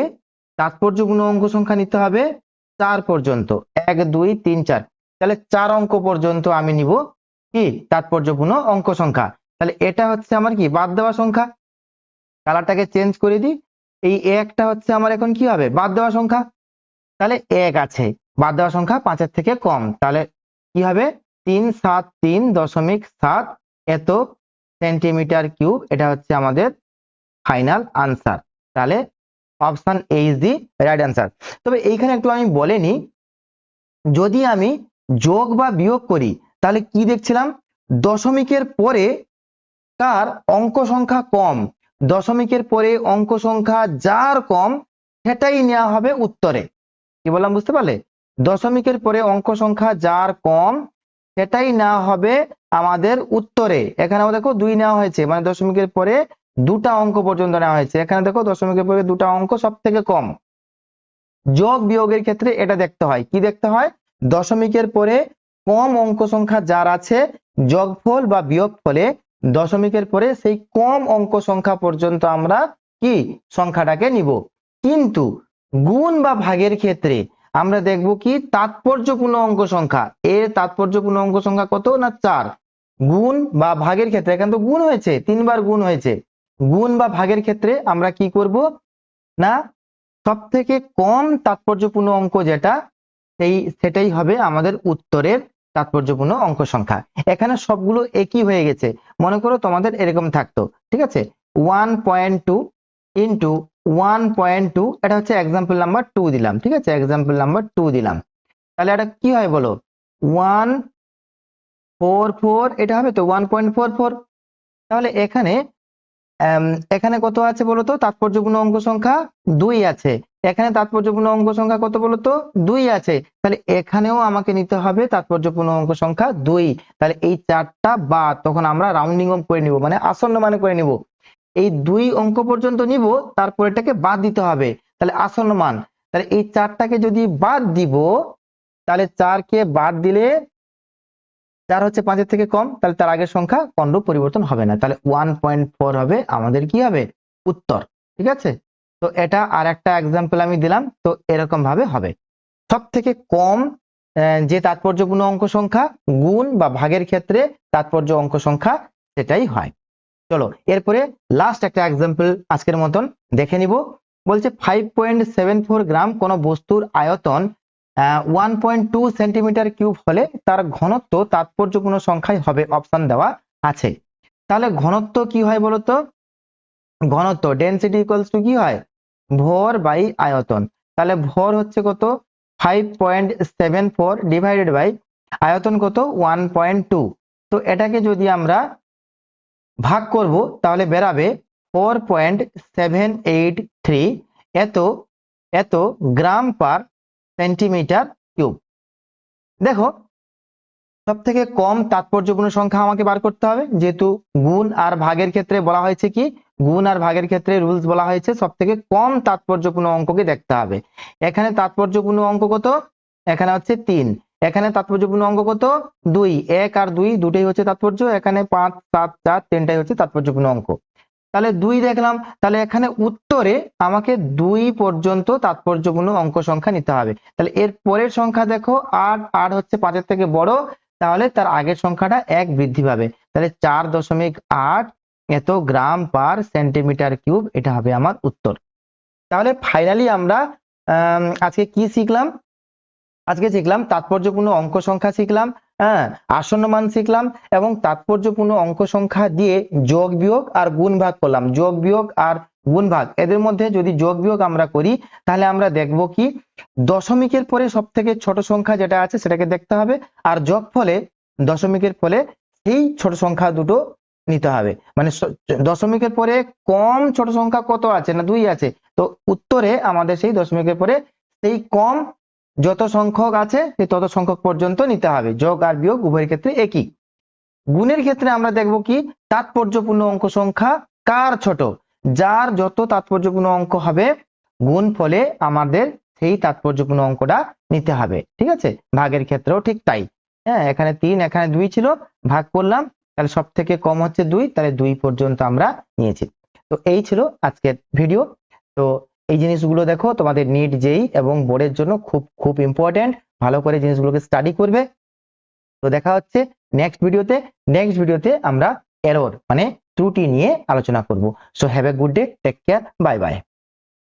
তাৎপর্যপূর্ণ অঙ্ক সংখ্যা নিতে হবে 4 পর্যন্ত, 1 2 3 4, তাহলে 4 অঙ্ক পর্যন্ত আমি নিব কি তাৎপর্যপূর্ণ অঙ্ক সংখ্যা। তাহলে এটা হচ্ছে আমার কি বাদ দেওয়া সংখ্যা। কালারটাকে চেঞ্জ করে দিই, এই একটা হচ্ছে আমার এখন কি হবে বাদ দেওয়া সংখ্যা। তাহলে 1 আছে, বাদ দেওয়া সংখ্যা 5 এর থেকে কম, তাহলে কি হবে 373.7 এত সেন্টিমিটার কিউব। এটা হচ্ছে আমাদের ফাইনাল আনসার। তাহলে option A is the right answer. তবে এইখানে একটু আমি বলে নিই, যদি আমি যোগ বা বিয়োগ করি তাহলে কি দেখছিলাম দশমিকের পরে কার অঙ্ক সংখ্যা কম, দশমিকের পরে অঙ্ক সংখ্যা যার কম সেটাই নেওয়া হবে উত্তরে। কি বললাম বুঝতে পারলে? দশমিকের পরে অঙ্ক সংখ্যা যার কম সেটাই নেওয়া হবে আমাদের উত্তরে। এখানে দেখো 2 নেওয়া হয়েছে, মানে দশমিকের পরে দুটা অঙ্ক পর্যন্ত নেওয়া হয়েছে। এখানে দেখো দশমিকের পরে দুটা অঙ্ক সব থেকে কম। যোগ বিয়োগের ক্ষেত্রে এটা দেখতে হয়, কি দেখতে হয় দশমিকের পরে কম অঙ্ক সংখ্যা যার আছে যোগফল বা বিয়োগফলে দশমিকের পরে সেই কম অঙ্ক সংখ্যা পর্যন্ত আমরা কি সংখ্যাটাকে নিব। কিন্তু গুণ বা ভাগের ক্ষেত্রে আমরা দেখব কি তাৎপর্যপূর্ণ অঙ্ক সংখ্যা, এর তাৎপর্যপূর্ণ অঙ্ক সংখ্যা কত না 4। গুণ বা ভাগের ক্ষেত্রে এখানে তো গুণ হয়েছে, 3 বার গুণ হয়েছে, গুণ বা ভাগের ক্ষেত্রে আমরা কি করব না সব থেকে কম তাৎপর্যপূর্ণ অঙ্ক যেটা সেটাই হবে আমাদের উত্তরের তাৎপর্যপূর্ণ অঙ্ক সংখ্যা। এখানে সবগুলো একই হয়ে গেছে, মনে করো তোমাদের এরকম থাকতো, ঠিক আছে 1.2 ইন্টু 1.2, এটা হচ্ছে এক্সাম্পল নাম্বার 2 দিলাম, ঠিক আছে এক্সাম্পল নাম্বার 2 দিলাম। তাহলে এটা কি হয় বলো 144, এটা হবে তো 1.44। তাহলে এখানে এখানে কত আছে বলতো তাৎপর্যপূর্ণ অঙ্ক সংখ্যা 2 আছে, এখানে তাৎপর্যপূর্ণ অঙ্ক সংখ্যা কত বলতো 2 আছে, তাহলে এখানেও আমাকে নিতে হবে তাৎপর্যপূর্ণ অঙ্ক সংখ্যা 2। তাহলে এই 4টা বাদ, তখন আমরা রাউন্ডিং অফ করে নিব, মানে আসন্ন মানে করে নিব। এই 2 অঙ্ক পর্যন্ত নিব, তারপর এটাকে বাদ দিতে হবে, তাহলে আসন্ন মান। তাহলে এই 4টাকে যদি বাদ দিব, তাহলে 4 কে বাদ দিলে 4 হচ্ছে 5 এর থেকে কম, তাহলে তার আগের সংখ্যা কোনরূপ পরিবর্তন হবে না, তাহলে 1.4 হবে আমাদের কি হবে উত্তর। ঠিক আছে, তো এটা আর একটা এক্সাম্পল আমি দিলাম, তো এরকম ভাবে হবে। সব থেকে কম যে তাৎপর্যপূর্ণ অঙ্ক সংখ্যা গুণ বা ভাগের ক্ষেত্রে তাৎপর্য অঙ্ক সংখ্যা সেটাই হয়। চলো এরপরে লাস্ট একটা এক্সাম্পল আজকের মতন দেখে নিব। বলছে 5.74 গ্রাম কোন বস্তুর আয়তন 1.2 সেন্টিমিটার কিউব হলে তার ঘনত্ব তাৎপর্যপূর্ণ সংখ্যায় হবে, অপশন দেওয়া আছে। তাহলে ঘনত্ব কি হয় বলতো, ঘনত্ব ডেনসিটি ইকুয়ালস টু কি হয় ভর বাই আয়তন। তাহলে ভর হচ্ছে কত 5.74 ডিভাইডেড বাই আয়তন কত 1.2। তো এটাকে যদি আমরা ভাগ করব তাহলে বেরাবে 4.783 এত এত গ্রাম পার সেন্টিমিটার কিউব। দেখো সব থেকে কম তাৎপর্যপূর্ণ সংখ্যা আমাকে বার করতে হবে, যেহেতু গুণ আর ভাগের ক্ষেত্রে বলা হয়েছে কি, গুণ আর ভাগের ক্ষেত্রে রুলস বলা হয়েছে সব থেকে কম তাৎপর্যপূর্ণ অঙ্ককে দেখতে হবে। এখানে তাৎপর্যপূর্ণ অঙ্ক কত, এখানে হচ্ছে 3, এখানে তাৎপর্যপূর্ণ অঙ্ক কত 2, 1 আর 2 দুটোই হচ্ছে তাৎপর্য, এখানে 5 7 4 তিনটাই হচ্ছে তাৎপর্যপূর্ণ অঙ্ক। তাহলে 2 দেখলাম, তাহলে এখানে উত্তরে আমাকে 2 পর্যন্ত তাৎপর্যপূর্ণ অঙ্ক সংখ্যা নিতে হবে। তাহলে এর পরের সংখ্যা দেখো 8, 8 হচ্ছে 5 থেকে বড়, তাহলে তার আগের সংখ্যাটা 1 বৃদ্ধি পাবে, তাহলে 4.8 এত গ্রাম পার সেন্টিমিটার কিউব, এটা হবে আমার উত্তর। তাহলে ফাইনালি আমরা আজকে কি শিখলাম, আজকে শিখলাম তাৎপর্যপূর্ণ অঙ্ক সংখ্যা শিখলাম, হ্যাঁ, আসন্ন মান শিখলাম, এবং তাৎপর্যপূর্ণ অঙ্ক সংখ্যা দিয়ে যোগ বিয়োগ আর গুণ ভাগ করলাম। যোগ বিয়োগ আর গুণ ভাগ এদের মধ্যে যদি যোগ বিয়োগ আমরা করি তাহলে আমরা দেখব কি দশমিকের পরে সব থেকে ছোট সংখ্যা যেটা আছে সেটাকে দেখতে হবে, আর যোগ ফলে দশমিকের ফলে সেই ছোট সংখ্যা দুটো নিতে হবে। মানে দশমিকের পরে কম ছোট সংখ্যা কত আছে না 2 আছে, তো উত্তরে আমাদের সেই দশমিকের পরে সেই কম যত সংখ্যক আছে সেই তত সংখ্যক পর্যন্ত নিতে হবে। যোগ আর বিয়োগ উভয়ের ক্ষেত্রে একই। গুণের ক্ষেত্রে আমরা দেখব কি তাৎপর্যপূর্ণ অঙ্ক সংখ্যা কার ছোট, যার যত তাৎপর্যপূর্ণ অঙ্ক হবে গুণ ফলে আমাদের সেই তাৎপর্যপূর্ণ অঙ্কটা নিতে হবে। ঠিক আছে, ভাগের ক্ষেত্রেও ঠিক তাই। হ্যাঁ, এখানে 3 এখানে 2 ছিল, ভাগ করলাম, তাহলে সব থেকে কম হচ্ছে 2, তাহলে 2 পর্যন্ত আমরা নিয়েছি। তো এই ছিল আজকের ভিডিও। তো এই জিনিসগুলো দেখো তোমাদের নিট জেই এবং বোর্ডের জন্য খুব খুব ইম্পর্টেন্ট, ভালো করে জিনিসগুলোকে স্টাডি করবে। তো দেখা হচ্ছে নেক্সট ভিডিওতে। নেক্সট ভিডিওতে আমরা এরর মানে ত্রুটি নিয়ে আলোচনা করব। So have a good day, take care, bye by.